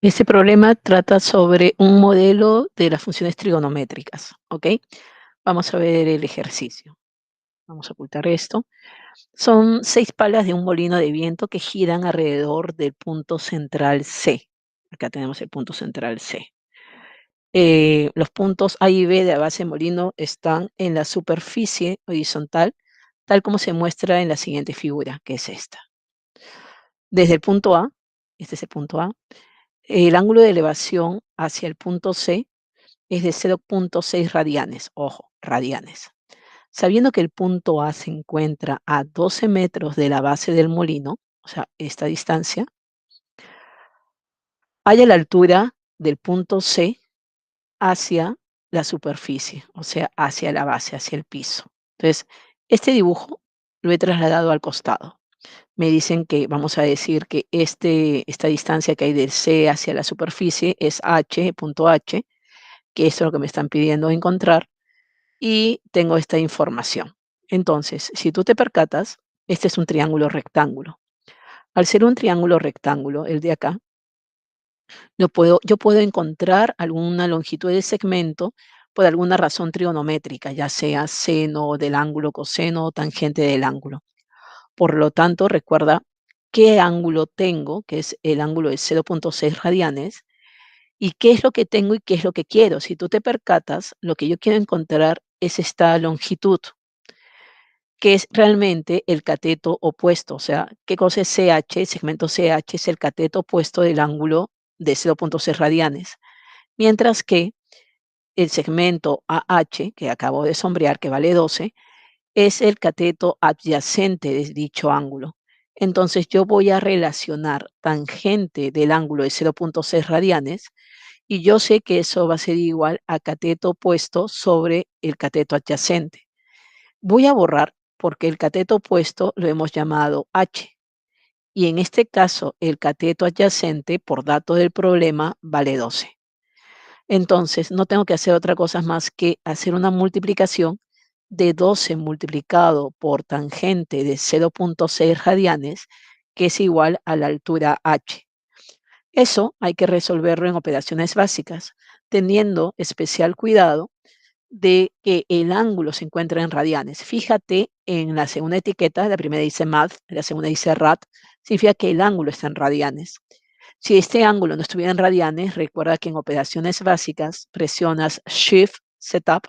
Este problema trata sobre un modelo de las funciones trigonométricas, ¿ok? Vamos a ver el ejercicio. Vamos a ocultar esto. Son 6 palas de un molino de viento que giran alrededor del punto central C. Acá tenemos el punto central C. Los puntos A y B de la base del molino están en la superficie horizontal, tal como se muestra en la siguiente figura, que es esta. Desde el punto A, este es el punto A, el ángulo de elevación hacia el punto C es de 0.6 radianes, ojo, radianes. Sabiendo que el punto A se encuentra a 12 metros de la base del molino, o sea, esta distancia, halla la altura del punto C hacia la superficie, o sea, hacia la base, hacia el piso. Entonces, este dibujo lo he trasladado al costado. Me dicen que vamos a decir que esta distancia que hay del C hacia la superficie es H, punto H, que es lo que me están pidiendo encontrar, y tengo esta información. Entonces, si tú te percatas, este es un triángulo rectángulo. Al ser un triángulo rectángulo, el de acá, yo puedo encontrar alguna longitud de segmento por alguna razón trigonométrica, ya sea seno del ángulo, coseno o tangente del ángulo. Por lo tanto, recuerda qué ángulo tengo, que es el ángulo de 0.6 radianes, y qué es lo que tengo y qué es lo que quiero. Si tú te percatas, lo que yo quiero encontrar es esta longitud, que es realmente el cateto opuesto. O sea, ¿qué cosa es CH? El segmento CH es el cateto opuesto del ángulo de 0.6 radianes. Mientras que el segmento AH, que acabo de sombrear, que vale 12, es el cateto adyacente de dicho ángulo. Entonces yo voy a relacionar tangente del ángulo de 0.6 radianes y yo sé que eso va a ser igual a cateto opuesto sobre el cateto adyacente. Voy a borrar porque el cateto opuesto lo hemos llamado H. Y en este caso, el cateto adyacente, por dato del problema, vale 12. Entonces, no tengo que hacer otra cosa más que hacer una multiplicación de 12 multiplicado por tangente de 0.6 radianes, que es igual a la altura H. Eso hay que resolverlo en operaciones básicas, teniendo especial cuidado de que el ángulo se encuentra en radianes. Fíjate en la segunda etiqueta, la primera dice math, la segunda dice rad, significa que el ángulo está en radianes. Si este ángulo no estuviera en radianes, recuerda que en operaciones básicas presionas Shift Setup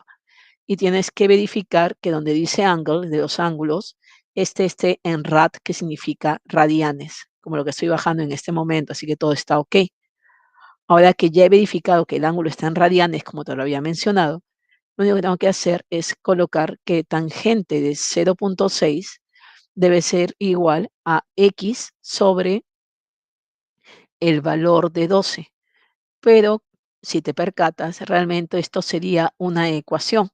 y tienes que verificar que donde dice angle, de los ángulos, este esté en rad, que significa radianes, como lo que estoy bajando en este momento, así que todo está ok. Ahora que ya he verificado que el ángulo está en radianes, como te lo había mencionado, lo único que tengo que hacer es colocar que tangente de 0.6 debe ser igual a x sobre el valor de 12. Pero si te percatas, realmente esto sería una ecuación.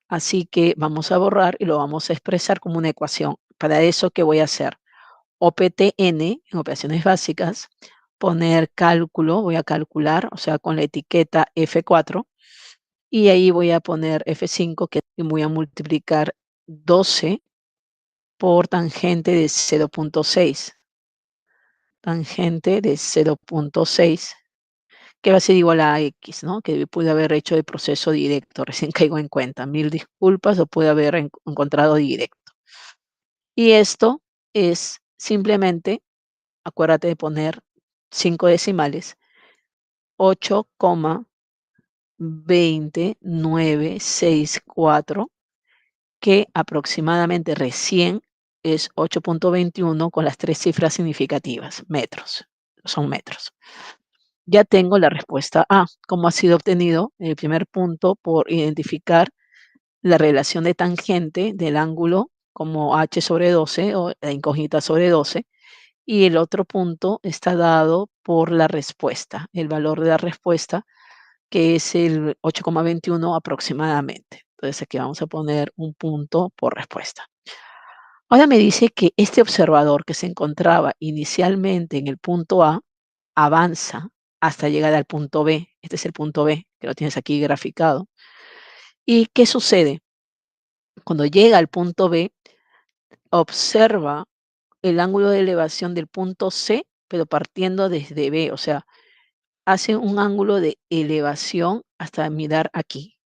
Así que vamos a borrar y lo vamos a expresar como una ecuación. Para eso, ¿qué voy a hacer? OPTN, en operaciones básicas, poner cálculo, voy a calcular, o sea, con la etiqueta F4, y ahí voy a poner F5, que voy a multiplicar 12 por tangente de 0.6. Tangente de 0.6, que va a ser igual a X, ¿no? Que pude haber hecho el proceso directo, recién caigo en cuenta. Mil disculpas, lo pude haber encontrado directo. Y esto es simplemente, acuérdate de poner 5 decimales, 8,20964, que aproximadamente recién es 8.21 con las 3 cifras significativas, metros, son metros. Ya tengo la respuesta A, cómo ha sido obtenido el primer punto por identificar la relación de tangente del ángulo como h sobre 12 o la incógnita sobre 12, y el otro punto está dado por la respuesta, el valor de la respuesta, que es el 8,21 aproximadamente. Entonces aquí vamos a poner un punto por respuesta. Ahora me dice que este observador que se encontraba inicialmente en el punto A avanza hasta llegar al punto B. Este es el punto B, que lo tienes aquí graficado. ¿Y qué sucede? Cuando llega al punto B, observa el ángulo de elevación del punto C, pero partiendo desde B. O sea, hacen un ángulo de elevación hasta mirar aquí.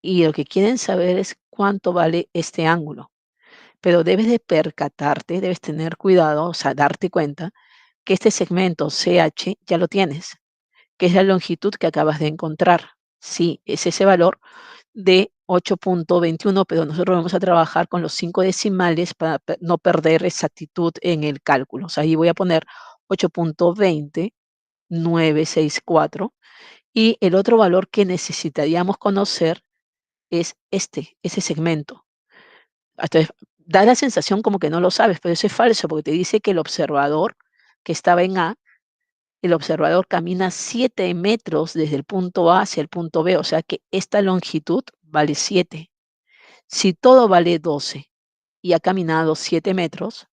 Y lo que quieren saber es cuánto vale este ángulo. Pero debes de percatarte, debes tener cuidado, o sea, darte cuenta que este segmento CH ya lo tienes, que es la longitud que acabas de encontrar. Sí, es ese valor de 8.21, pero nosotros vamos a trabajar con los 5 decimales para no perder exactitud en el cálculo. O sea, ahí voy a poner 8.20964 y el otro valor que necesitaríamos conocer es ese segmento. Entonces, da la sensación como que no lo sabes, pero eso es falso porque te dice que el observador que estaba en A, el observador camina 7 metros desde el punto A hacia el punto B, o sea que esta longitud vale 7. Si todo vale 12 y ha caminado 7 metros,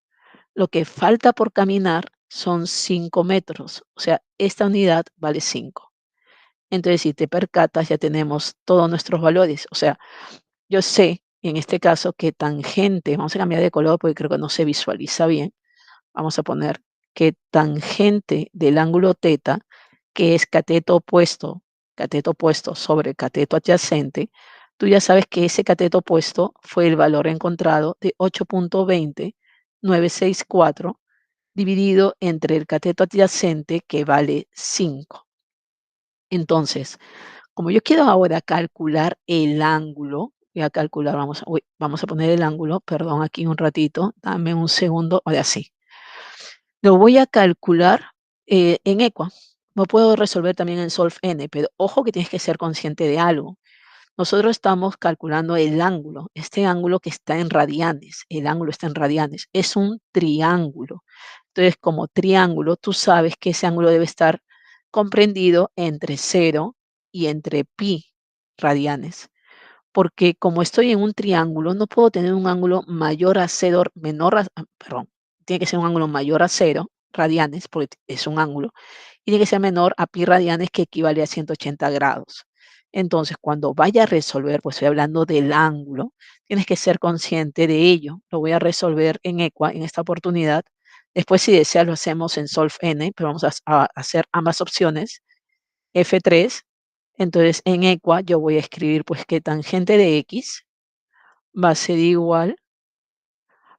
lo que falta por caminar son 5 metros, o sea, esta unidad vale 5. Entonces, si te percatas, ya tenemos todos nuestros valores. O sea, yo sé en este caso que tangente, vamos a cambiar de color porque creo que no se visualiza bien. Vamos a poner que tangente del ángulo teta, que es cateto opuesto sobre cateto adyacente, tú ya sabes que ese cateto opuesto fue el valor encontrado de 8.20964 dividido entre el cateto adyacente que vale 5. Entonces, como yo quiero ahora calcular el ángulo, voy a calcular, vamos a poner el ángulo, perdón, aquí un ratito, dame un segundo, ahora sí. Lo voy a calcular en Equa. Lo puedo resolver también en Solve-N, pero ojo que tienes que ser consciente de algo. Nosotros estamos calculando el ángulo, este ángulo que está en radianes, el ángulo está en radianes, es un triángulo. Entonces, como triángulo, tú sabes que ese ángulo debe estar comprendido entre 0 y entre pi radianes, porque como estoy en un triángulo, no puedo tener un ángulo mayor a 0, perdón, tiene que ser un ángulo mayor a 0 radianes, porque es un ángulo, y tiene que ser menor a pi radianes, que equivale a 180 grados. Entonces, cuando vaya a resolver, pues estoy hablando del ángulo, tienes que ser consciente de ello. Lo voy a resolver en Equa en esta oportunidad. Después, si deseas, lo hacemos en Solve-N, pero vamos a hacer ambas opciones. F3. Entonces, en Equa yo voy a escribir pues que tangente de X va a ser igual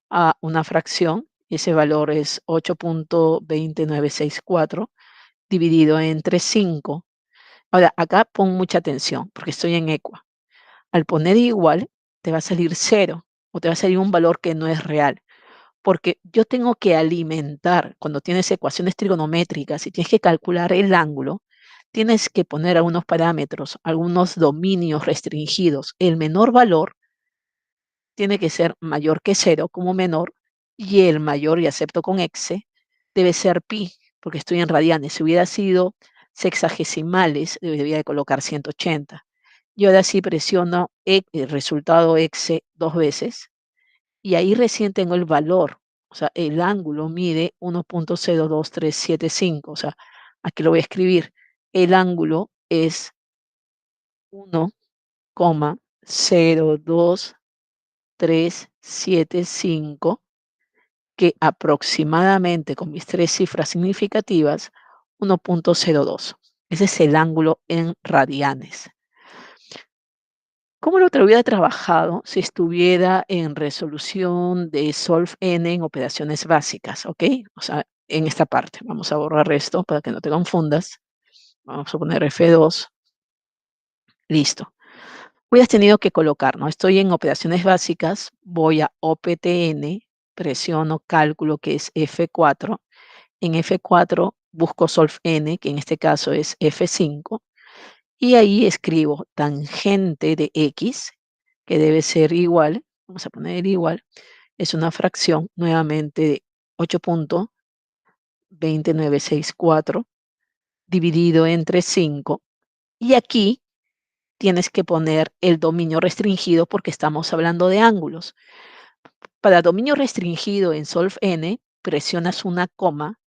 a una fracción, y ese valor es 8.20964 dividido entre 5. Ahora, acá pon mucha atención porque estoy en Equa. Al poner igual, te va a salir 0 o te va a salir un valor que no es real, porque yo tengo que alimentar, cuando tienes ecuaciones trigonométricas y tienes que calcular el ángulo, tienes que poner algunos parámetros, algunos dominios restringidos. El menor valor tiene que ser mayor que 0 como menor, y el mayor, y acepto con exe, debe ser pi, porque estoy en radianes. Si hubiera sido sexagesimales, debería de colocar 180. Y ahora sí presiono el resultado exe 2 veces y ahí recién tengo el valor. O sea, el ángulo mide 1.02375. O sea, aquí lo voy a escribir. El ángulo es 1,02375, que aproximadamente con mis 3 cifras significativas, 1.02. Ese es el ángulo en radianes. ¿Cómo lo hubiera trabajado si estuviera en resolución de Solve-N en operaciones básicas? ¿Ok? O sea, en esta parte. Vamos a borrar esto para que no te confundas. Vamos a poner F2. Listo. Hubieras tenido que colocar, ¿no? Estoy en operaciones básicas, voy a OPTN, presiono cálculo, que es F4. En F4 busco Solve-N, que en este caso es F5. Y ahí escribo tangente de X, que debe ser igual, vamos a poner igual, es una fracción nuevamente de 8.20964 dividido entre 5. Y aquí tienes que poner el dominio restringido porque estamos hablando de ángulos. Para dominio restringido en Solve-N, presionas una coma,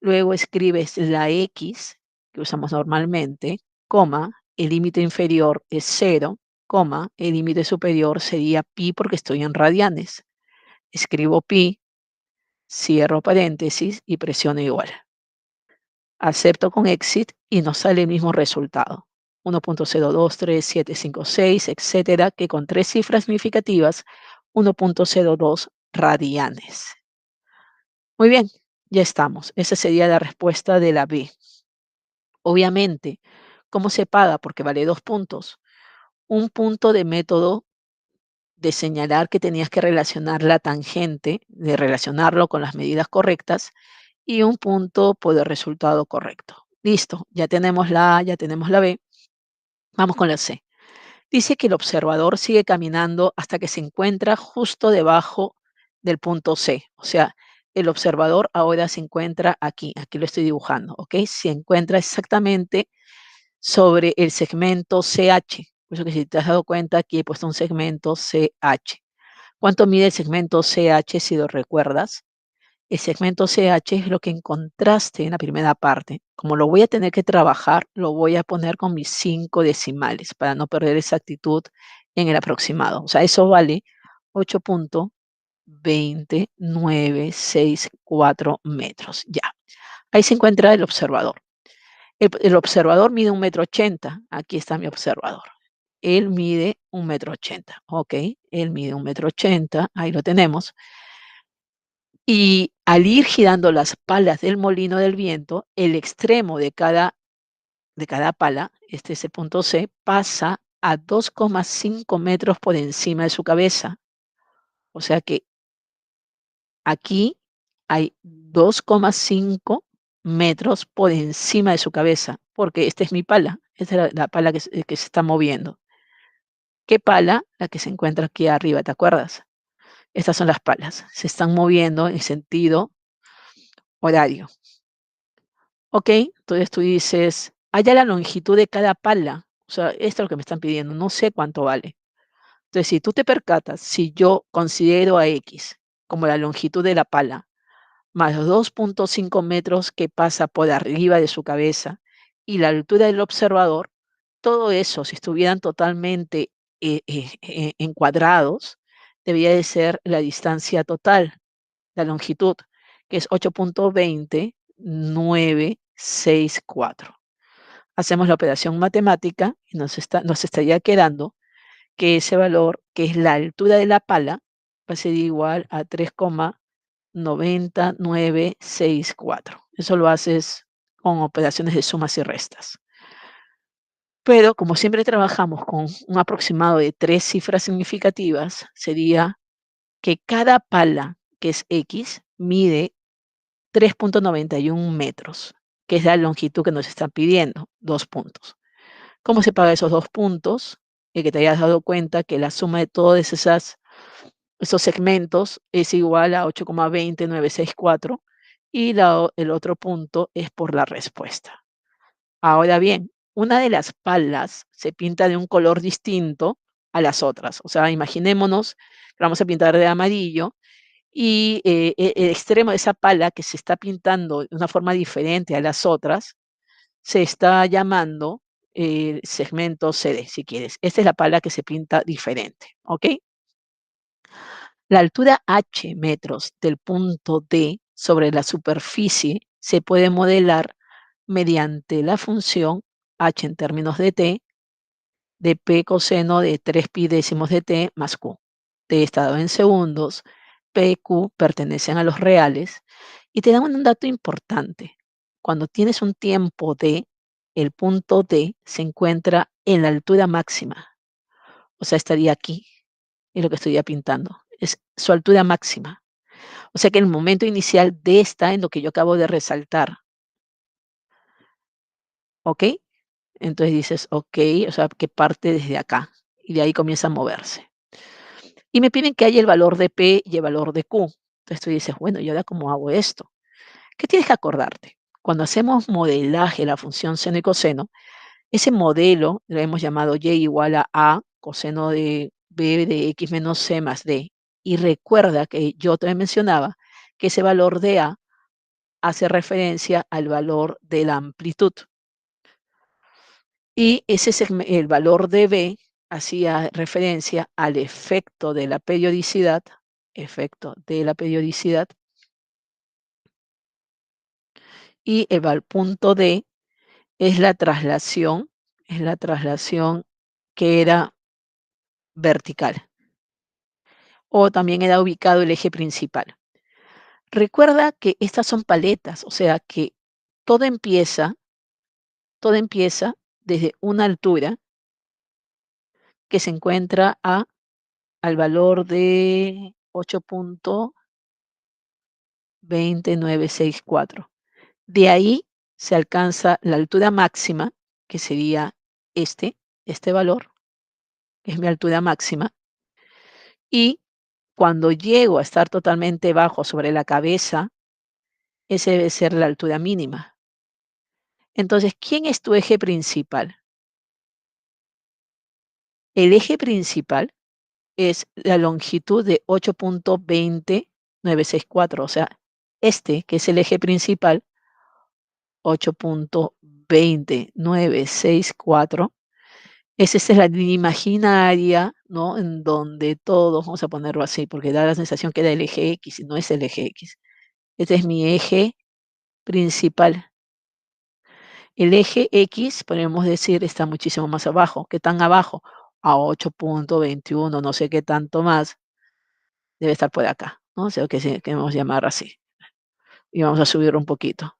luego escribes la X que usamos normalmente, coma, el límite inferior es 0, coma, el límite superior sería pi porque estoy en radianes. Escribo pi, cierro paréntesis y presiono igual. Acepto con exit y nos sale el mismo resultado. 1.0237756, etcétera, que con 3 cifras significativas, 1.02 radianes. Muy bien, ya estamos. Esa sería la respuesta de la B. Obviamente, ¿cómo se paga? Porque vale 2 puntos. Un punto de método de señalar que tenías que relacionar la tangente, de relacionarlo con las medidas correctas, y un punto por el resultado correcto. Listo, ya tenemos la A, ya tenemos la B. Vamos con la C. Dice que el observador sigue caminando hasta que se encuentra justo debajo del punto C. O sea, el observador ahora se encuentra aquí, aquí lo estoy dibujando, ¿ok? Se encuentra exactamente sobre el segmento CH. Por eso que si te has dado cuenta, aquí he puesto un segmento CH. ¿Cuánto mide el segmento CH si lo recuerdas? El segmento CH es lo que encontraste en la primera parte. Como lo voy a tener que trabajar, lo voy a poner con mis 5 decimales para no perder exactitud en el aproximado. O sea, eso vale 8.20964 metros. Ya, ahí se encuentra el observador. El observador mide 1,80 m. Aquí está mi observador. Él mide 1,80 m. Ok, él mide 1,80 m. Ahí lo tenemos. Y al ir girando las palas del molino del viento, el extremo de cada pala, este es el punto C, pasa a 2,5 metros por encima de su cabeza. O sea que aquí hay 2,5 metros por encima de su cabeza, porque esta es mi pala, esta es la pala que se está moviendo. ¿Qué pala? La que se encuentra aquí arriba, ¿te acuerdas? Estas son las palas, se están moviendo en sentido horario. Ok, entonces tú dices, haya la longitud de cada pala. O sea, esto es lo que me están pidiendo, no sé cuánto vale. Entonces, si tú te percatas, si yo considero a X como la longitud de la pala, más los 2,5 metros que pasa por arriba de su cabeza y la altura del observador, todo eso, si estuvieran totalmente encuadrados, debería de ser la distancia total, la longitud, que es 8.20964. Hacemos la operación matemática y nos estaría quedando que ese valor, que es la altura de la pala, va a ser igual a 3,9964. Eso lo haces con operaciones de sumas y restas. Pero como siempre trabajamos con un aproximado de 3 cifras significativas, sería que cada pala, que es X, mide 3,91 metros, que es la longitud que nos están pidiendo, 2 puntos. ¿Cómo se paga esos 2 puntos? Y que te hayas dado cuenta que la suma de todos esos segmentos es igual a 8,20964 y el otro punto es por la respuesta. Ahora bien, una de las palas se pinta de un color distinto a las otras. O sea, imaginémonos que vamos a pintar de amarillo y el extremo de esa pala que se está pintando de una forma diferente a las otras, se está llamando segmento CD, si quieres. Esta es la pala que se pinta diferente, ¿ok? La altura h metros del punto D sobre la superficie se puede modelar mediante la función h en términos de t, de p coseno de 3 pi décimos de t más q. T está dado en segundos, p y q pertenecen a los reales y te dan un dato importante. Cuando tienes un tiempo d, el punto D se encuentra en la altura máxima. O sea, estaría aquí, es lo que estoy ya pintando. Es su altura máxima. O sea que el momento inicial D está en lo que yo acabo de resaltar. ¿Ok? Entonces dices, ok, o sea, que parte desde acá. Y de ahí comienza a moverse. Y me piden que haya el valor de P y el valor de Q. Entonces tú dices, bueno, ¿y ahora cómo hago esto? ¿Qué tienes que acordarte? Cuando hacemos modelaje de la función seno y coseno, ese modelo lo hemos llamado y igual a coseno de b de x menos c más d. Y recuerda que yo te mencionaba que ese valor de a hace referencia al valor de la amplitud. Y el valor de b hacía referencia al efecto de la periodicidad y el punto D es la traslación que era vertical, o también era ubicado el eje principal. Recuerda que estas son paletas, o sea que todo empieza, todo empieza desde una altura que se encuentra al valor de 8.20964. De ahí se alcanza la altura máxima, que sería este valor, que es mi altura máxima, y cuando llego a estar totalmente bajo sobre la cabeza, ese debe ser la altura mínima. Entonces, ¿quién es tu eje principal? El eje principal es la longitud de 8.20964, o sea, que es el eje principal, 8.20964, esa es la línea imaginaria, ¿no? En donde todos, vamos a ponerlo así, porque da la sensación que era el eje X y no es el eje X. Este es mi eje principal. El eje X, podemos decir, está muchísimo más abajo. ¿Qué tan abajo? A 8.21, no sé qué tanto más, debe estar por acá, ¿no? O sea, que queremos llamar así. Y vamos a subirlo un poquito.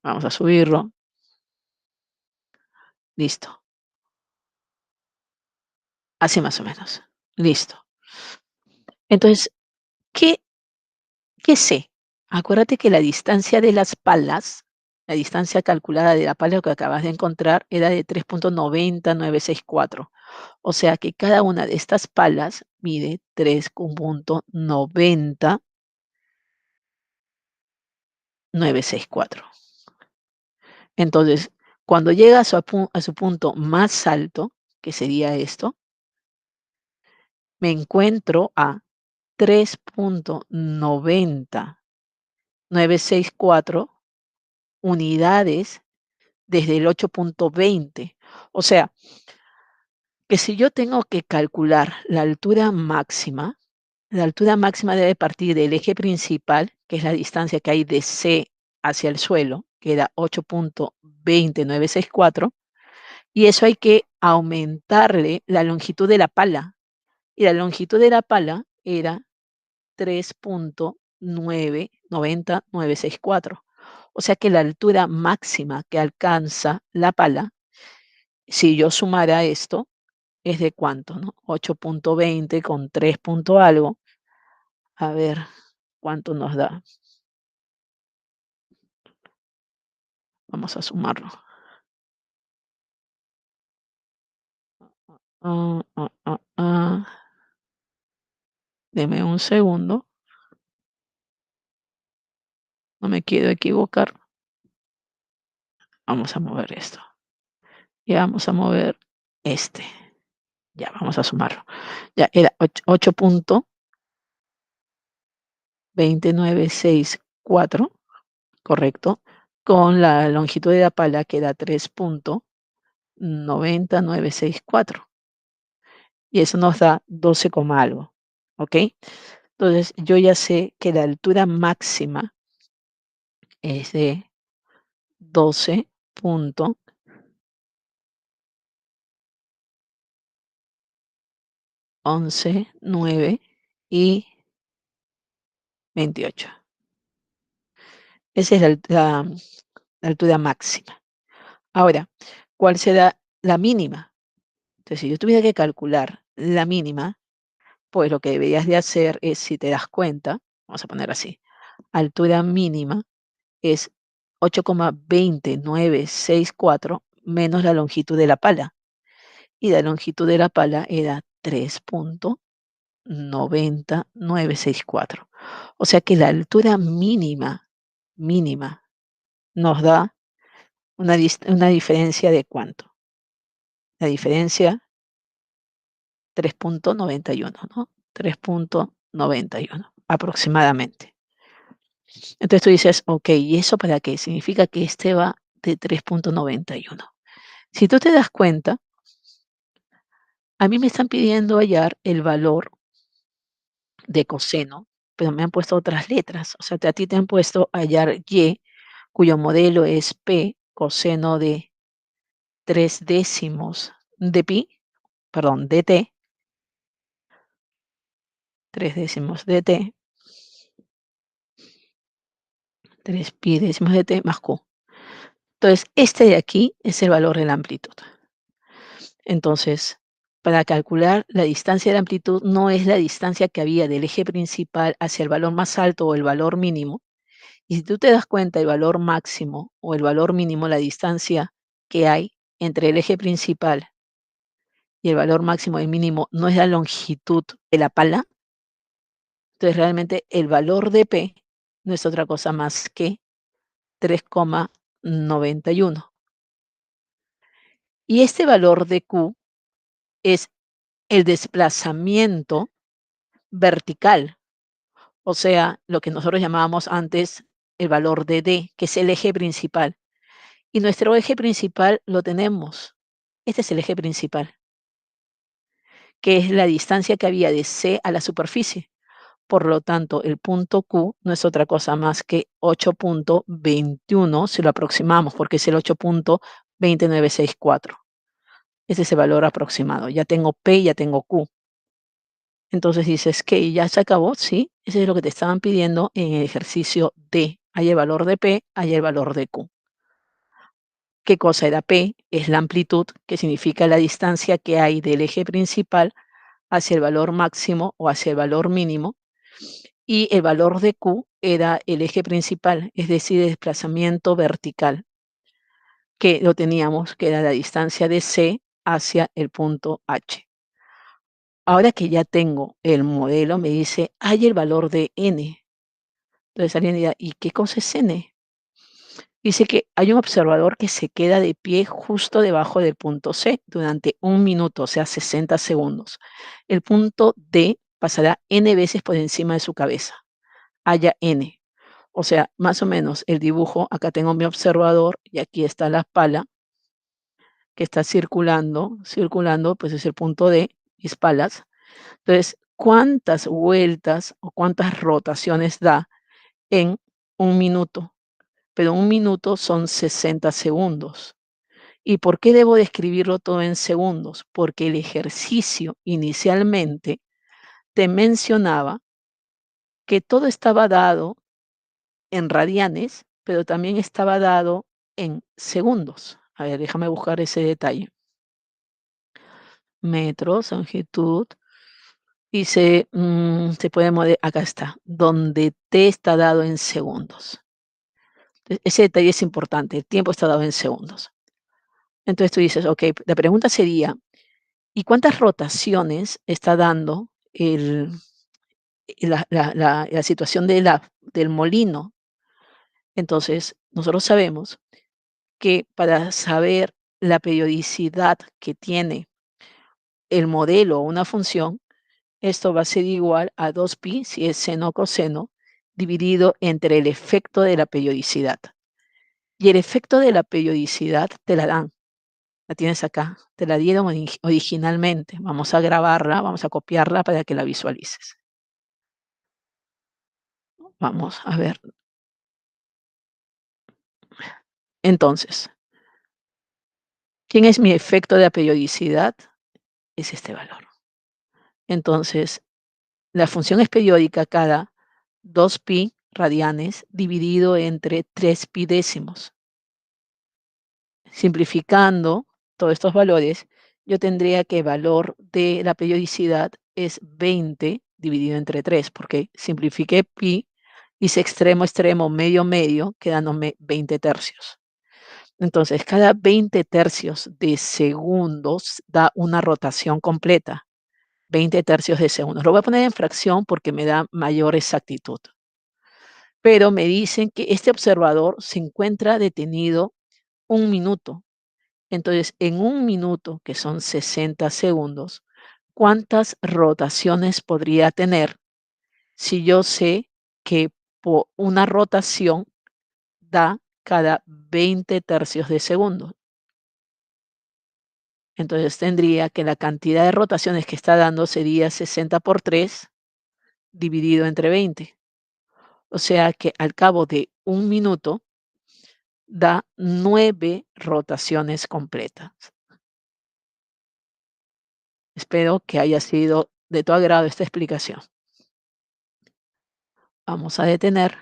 Vamos a subirlo. Listo. Así más o menos. Listo. Entonces, ¿qué, qué sé? Acuérdate que la distancia de las palas, la distancia calculada de la pala que acabas de encontrar era de 3.90964. O sea que cada una de estas palas mide 3.90964. Entonces, cuando llega a su punto más alto, que sería esto, me encuentro a 3.90964 unidades desde el 8.20. O sea, que si yo tengo que calcular la altura máxima debe partir del eje principal, que es la distancia que hay de C hacia el suelo, que era 8.20964, y eso hay que aumentarle la longitud de la pala. Y la longitud de la pala era 3.90964. O sea que la altura máxima que alcanza la pala, si yo sumara esto, es de cuánto, ¿no? 8.20 con 3 punto algo. A ver cuánto nos da. Vamos a sumarlo. Ah, ah, ah, ah. Deme un segundo. No me quiero equivocar. Vamos a mover esto. Y vamos a mover este. Ya, vamos a sumarlo. Ya, era 8.20964, correcto, con la longitud de la pala que era 3.90964. Y eso nos da 12, algo. ¿Ok? Entonces, yo ya sé que la altura máxima es de 12.11.9 y 28. Esa es la altura máxima. Ahora, ¿cuál será la mínima? Entonces, si yo tuviera que calcular la mínima, pues lo que deberías de hacer es, si te das cuenta, vamos a poner así, altura mínima es 8.20964 menos la longitud de la pala. Y la longitud de la pala era 3.90964. O sea que la altura mínima, nos da una diferencia de cuánto. La diferencia 3.91, ¿no? 3.91 aproximadamente. Entonces tú dices, ok, ¿y eso para qué? Significa que este va de 3.91. Si tú te das cuenta, a mí me están pidiendo hallar el valor de coseno, pero me han puesto otras letras. O sea, a ti te han puesto hallar y, cuyo modelo es P coseno de 3/10 de pi, perdón, de t, 3/10 de t, 3π de t más q. Entonces, este de aquí es el valor de la amplitud. Entonces, para calcular la distancia de la amplitud no es la distancia que había del eje principal hacia el valor más alto o el valor mínimo. Y si tú te das cuenta, el valor máximo o el valor mínimo, la distancia que hay entre el eje principal y el valor máximo y mínimo no es la longitud de la pala, entonces realmente el valor de P no es otra cosa más que 3,91. Y este valor de Q es el desplazamiento vertical, o sea, lo que nosotros llamábamos antes el valor de D, que es el eje principal. Y nuestro eje principal lo tenemos. Este es el eje principal, que es la distancia que había de C a la superficie. Por lo tanto, el punto Q no es otra cosa más que 8,21 si lo aproximamos, porque es el 8,2964. Ese es el valor aproximado. Ya tengo P, ya tengo Q. Entonces dices que ya se acabó, sí, ese es lo que te estaban pidiendo en el ejercicio D. Hay el valor de P, hay el valor de Q. ¿Qué cosa era P? Es la amplitud, que significa la distancia que hay del eje principal hacia el valor máximo o hacia el valor mínimo. Y el valor de Q era el eje principal, es decir, el desplazamiento vertical, que lo teníamos, que era la distancia de C hacia el punto H. Ahora que ya tengo el modelo, me dice, hay el valor de N. Entonces alguien dirá, ¿y qué cosa es N? Dice que hay un observador que se queda de pie justo debajo del punto C durante 1 minuto, o sea, 60 segundos. El punto D pasará N veces por encima de su cabeza. Haya N. O sea, más o menos el dibujo, acá tengo mi observador y aquí está la pala que está circulando, pues es el punto D, mis palas. Entonces, ¿cuántas vueltas o cuántas rotaciones da en 1 minuto? Pero 1 minuto son 60 segundos. ¿Y por qué debo describirlo todo en segundos? Porque el ejercicio inicialmente te mencionaba que todo estaba dado en radianes, pero también estaba dado en segundos. A ver, déjame buscar ese detalle. Metros, longitud, y se puede acá está, donde t está dado en segundos. Ese detalle es importante, el tiempo está dado en segundos. Entonces tú dices, ok, la pregunta sería, ¿y cuántas rotaciones está dando la situación del molino? Entonces, nosotros sabemos que para saber la periodicidad que tiene el modelo o una función, esto va a ser igual a 2pi, si es seno o coseno, dividido entre el efecto de la periodicidad. Y el efecto de la periodicidad te la dan, la tienes acá, te la dieron originalmente. Vamos a grabarla, vamos a copiarla para que la visualices. Vamos a ver. Entonces, ¿quién es mi efecto de la periodicidad? Es este valor. Entonces, la función es periódica cada 2pi radianes dividido entre 3pi décimos. Simplificando todos estos valores, yo tendría que el valor de la periodicidad es 20 dividido entre 3, porque simplifiqué pi, hice extremo, extremo, medio, medio, quedándome 20 tercios. Entonces, cada 20 tercios de segundos da una rotación completa. 20 tercios de segundo. Lo voy a poner en fracción porque me da mayor exactitud. Pero me dicen que este observador se encuentra detenido 1 minuto. Entonces, en 1 minuto, que son 60 segundos, ¿cuántas rotaciones podría tener si yo sé que por una rotación da cada 20 tercios de segundo? Entonces tendría que la cantidad de rotaciones que está dando sería 60 por 3 dividido entre 20. O sea que al cabo de 1 minuto da 9 rotaciones completas. Espero que haya sido de tu agrado esta explicación. Vamos a detener